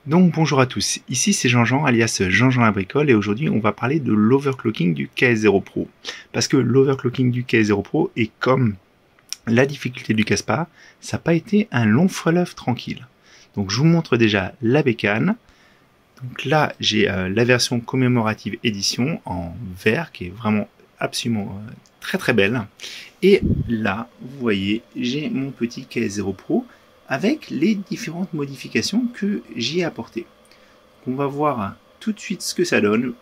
Donc bonjour à tous, ici c'est Jean-Jean alias Jean-Jean la bricole et aujourd'hui on va parler de l'overclocking du KS0 Pro. Parce que l'overclocking du KS0 Pro est comme la difficulté du Caspar, ça n'a pas été un long fleuve tranquille. Donc je vous montre déjà la bécane. Donc là j'ai la version commémorative édition en vert qui est vraiment absolument très très belle. Et là vous voyez j'ai mon petit KS0 Pro avec les différentes modifications que j'y ai apportées. On va voir tout de suite ce que ça donne.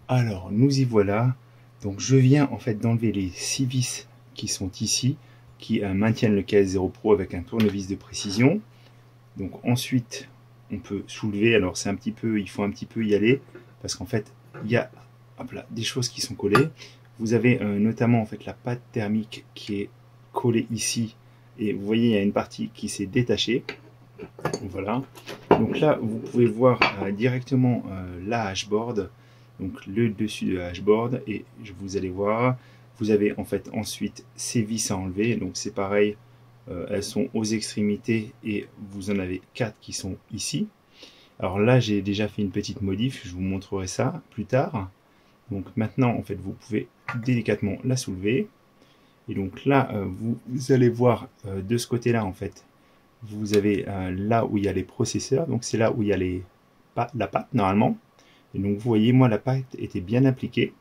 Alors, nous y voilà. Donc, je viens en fait d'enlever les 6 vis qui sont ici, qui maintiennent le KS0 Pro avec un tournevis de précision. Donc, ensuite, on peut soulever. Alors, c'est un petit peu, il faut un petit peu y aller parce qu'en fait, il y a hop là, des choses qui sont collées. Vous avez notamment en fait la pâte thermique qui est collée ici. Et vous voyez, il y a une partie qui s'est détachée. Voilà. Donc là, vous pouvez voir directement la hashboard, donc le dessus de la hashboard, et vous allez voir, vous avez en fait ensuite ces vis à enlever. Donc c'est pareil, elles sont aux extrémités et vous en avez 4 qui sont ici. Alors là, j'ai déjà fait une petite modif, je vous montrerai ça plus tard. Donc maintenant, en fait, vous pouvez délicatement la soulever. Et donc là, vous allez voir de ce côté-là, en fait, vous avez là où il y a les processeurs, donc c'est là où il y a la pâte normalement. Et donc vous voyez, moi la pâte était bien appliquée.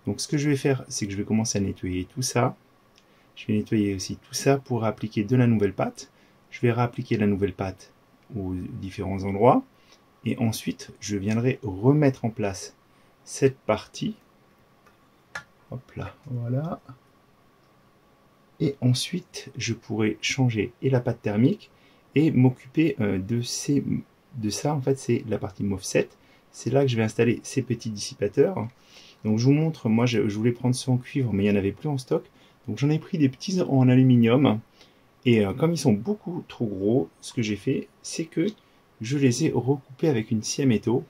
Donc ce que je vais faire, c'est que je vais commencer à nettoyer tout ça. Je vais nettoyer aussi tout ça pour appliquer de la nouvelle pâte. Je vais réappliquer la nouvelle pâte aux différents endroits. Et ensuite, je viendrai remettre en place cette partie. Hop là, voilà. Et ensuite, je pourrai changer et la pâte thermique et m'occuper de ça. En fait, c'est la partie MOV7. C'est là que je vais installer ces petits dissipateurs. Donc je vous montre, moi je voulais prendre ceux en cuivre, mais il n'y en avait plus en stock. Donc j'en ai pris des petits en aluminium. Et comme ils sont beaucoup trop gros, ce que j'ai fait, c'est que je les ai recoupés avec une scie à métaux.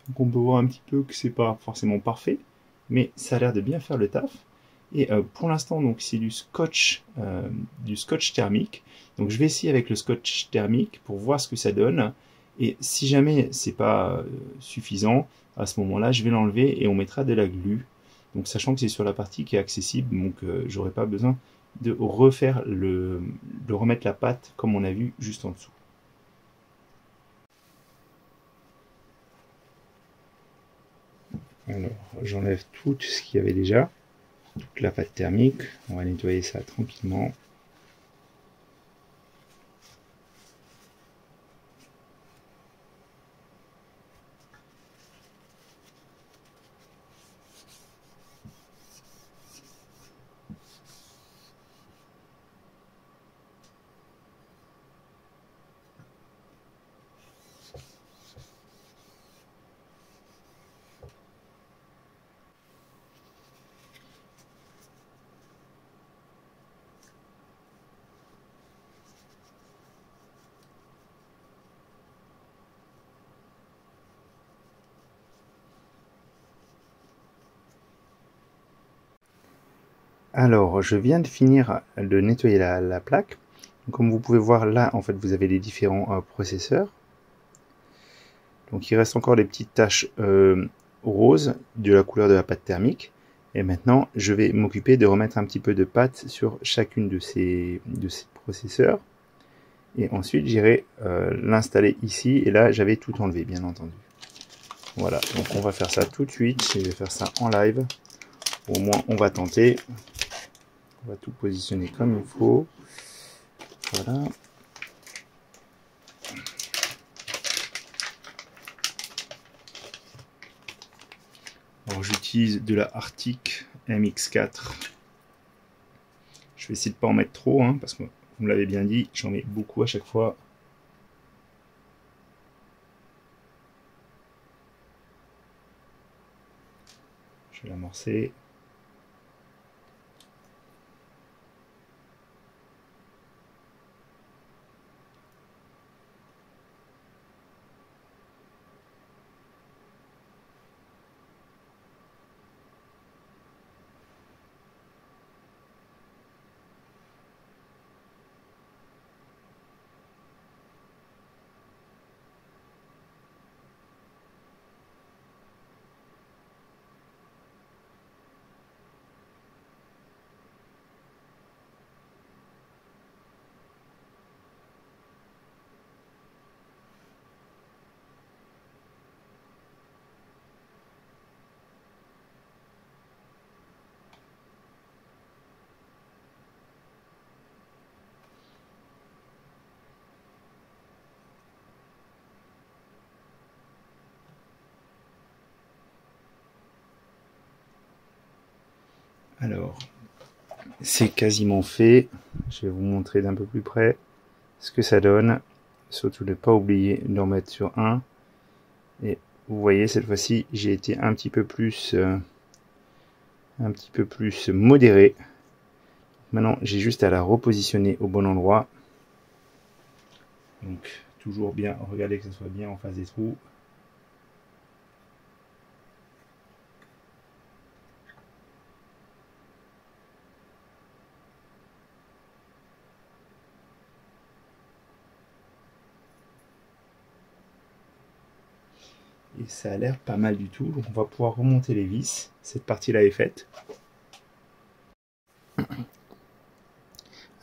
Donc on peut voir un petit peu que c'est pas forcément parfait, mais ça a l'air de bien faire le taf. Et pour l'instant, donc c'est du scotch thermique. Donc je vais essayer avec le scotch thermique pour voir ce que ça donne. Et si jamais c'est pas suffisant, à ce moment-là, je vais l'enlever et on mettra de la glu. Donc sachant que c'est sur la partie qui est accessible, donc j'aurai pas besoin de de remettre la pâte comme on a vu juste en dessous. Alors j'enlève tout ce qu'il y avait déjà. Toute la pâte thermique, on va nettoyer ça tranquillement. Alors, je viens de finir de nettoyer la plaque. Comme vous pouvez voir là, en fait, vous avez les différents processeurs. Donc, il reste encore des petites taches roses de la couleur de la pâte thermique. Et maintenant, je vais m'occuper de remettre un petit peu de pâte sur chacune de ces processeurs. Et ensuite, j'irai l'installer ici. Et là, j'avais tout enlevé, bien entendu. Voilà, donc on va faire ça tout de suite. Je vais faire ça en live. Au moins, on va tenter. On va tout positionner comme il faut. Voilà. Alors j'utilise de la Arctic MX4. Je vais essayer de ne pas en mettre trop, hein, parce que vous me l'avez bien dit, j'en mets beaucoup à chaque fois. Je vais l'amorcer. Alors, c'est quasiment fait. Je vais vous montrer d'un peu plus près ce que ça donne. Surtout ne pas oublier de remettre sur 1. Et vous voyez, cette fois-ci, j'ai été un petit peu plus modéré. Maintenant, j'ai juste à la repositionner au bon endroit. Donc, toujours bien, regardez que ce soit bien en face des trous. Et ça a l'air pas mal du tout. Donc, on va pouvoir remonter les vis. Cette partie-là est faite.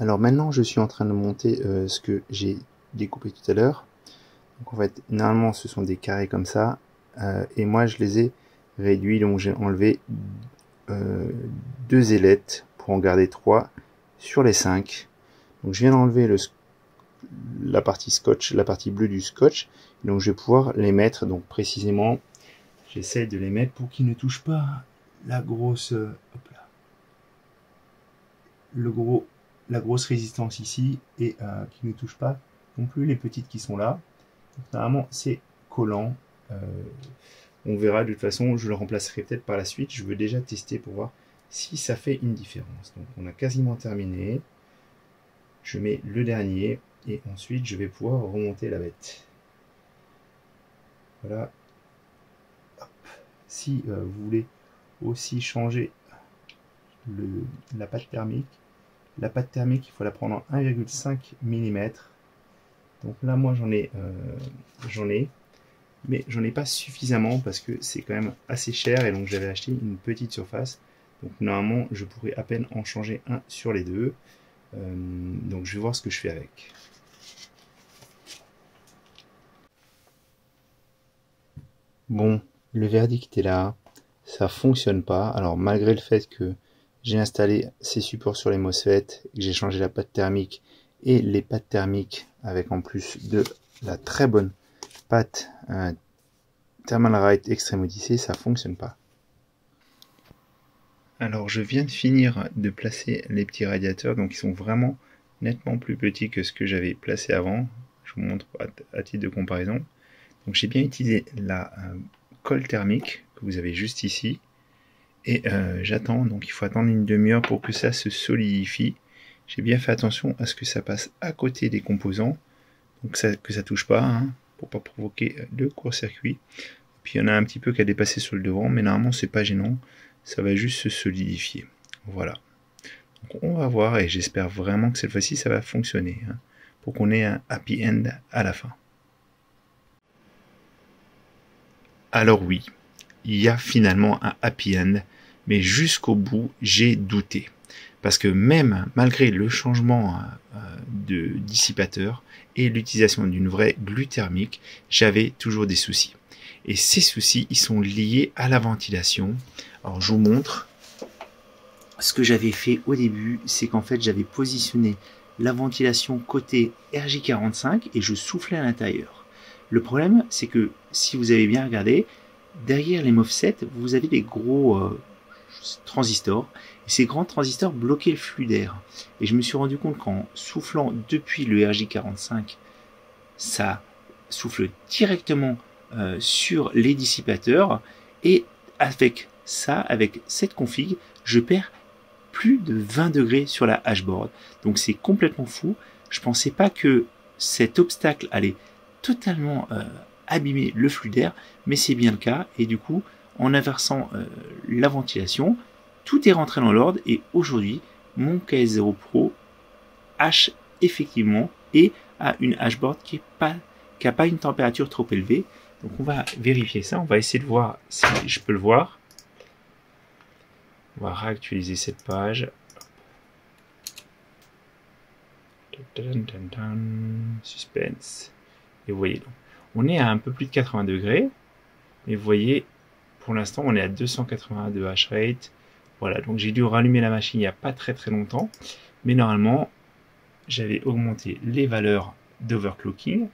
Alors maintenant, je suis en train de monter ce que j'ai découpé tout à l'heure. Donc en fait, normalement, ce sont des carrés comme ça. Et moi, je les ai réduits. Donc j'ai enlevé 2 ailettes pour en garder 3 sur les 5. Donc je viens d'enlever la partie scotch, la partie bleue du scotch. Donc je vais pouvoir les mettre. Donc précisément, j'essaie de les mettre pour qu'ils ne touchent pas la grosse, hop là, la grosse résistance ici, et qui ne touche pas non plus les petites qui sont là. Donc, normalement c'est collant. On verra, de toute façon je le remplacerai peut-être par la suite. Je veux déjà tester pour voir si ça fait une différence. Donc on a quasiment terminé. Je mets le dernier et ensuite je vais pouvoir remonter la bête. Voilà. Hop. Si vous voulez aussi changer la pâte thermique, il faut la prendre en 1,5 mm. Donc là, moi, j'en ai, mais j'en ai pas suffisamment parce que c'est quand même assez cher et donc j'avais acheté une petite surface. Donc normalement, je pourrais à peine en changer un sur les deux. Donc je vais voir ce que je fais avec. Bon, le verdict est là. Ça fonctionne pas. Alors malgré le fait que j'ai installé ces supports sur les MOSFET, que j'ai changé la pâte thermique et les pâtes thermiques avec en plus de la très bonne pâte Thermalright Extreme Odyssey, ça fonctionne pas. Alors je viens de finir de placer les petits radiateurs, donc ils sont vraiment nettement plus petits que ce que j'avais placé avant. Je vous montre à titre de comparaison. Donc j'ai bien utilisé la colle thermique que vous avez juste ici. Et j'attends, donc il faut attendre une demi-heure pour que ça se solidifie. J'ai bien fait attention à ce que ça passe à côté des composants, donc que ça touche pas, hein, pour pas provoquer de court-circuit. Puis il y en a un petit peu qui a dépassé sur le devant, mais normalement c'est pas gênant, ça va juste se solidifier. Voilà. Donc on va voir et j'espère vraiment que cette fois-ci ça va fonctionner, hein, pour qu'on ait un happy end à la fin. Alors oui, il y a finalement un happy end, mais jusqu'au bout, j'ai douté. Parce que même malgré le changement de dissipateur et l'utilisation d'une vraie glu thermique, j'avais toujours des soucis. Et ces soucis, ils sont liés à la ventilation. Alors je vous montre. Ce que j'avais fait au début, c'est qu'en fait, j'avais positionné la ventilation côté RJ45 et je soufflais à l'intérieur. Le problème, c'est que si vous avez bien regardé, derrière les MOSFET, vous avez des gros transistors. Et ces grands transistors bloquaient le flux d'air. Et je me suis rendu compte qu'en soufflant depuis le RJ45, ça souffle directement sur les dissipateurs. Et avec ça, avec cette config, je perds plus de 20 degrés sur la hashboard. Donc c'est complètement fou. Je pensais pas que cet obstacle allait totalement abîmer le flux d'air, mais c'est bien le cas. Et du coup, en inversant la ventilation, tout est rentré dans l'ordre. Et aujourd'hui, mon KS0 Pro hache effectivement et a une hashboard qui n'a pas une température trop élevée. Donc on va vérifier ça. On va essayer de voir si je peux le voir. On va réactualiser cette page. Suspense. Et vous voyez, on est à un peu plus de 80 degrés. Et vous voyez, pour l'instant, on est à 282 hash rate. Voilà, donc j'ai dû rallumer la machine il n'y a pas très longtemps. Mais normalement, j'avais augmenté les valeurs d'overclocking.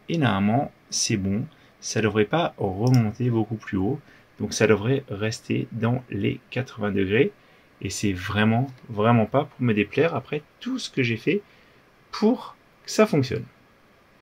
Et normalement, c'est bon. Ça ne devrait pas remonter beaucoup plus haut. Donc ça devrait rester dans les 80 degrés. Et c'est vraiment pas pour me déplaire après tout ce que j'ai fait pour que ça fonctionne.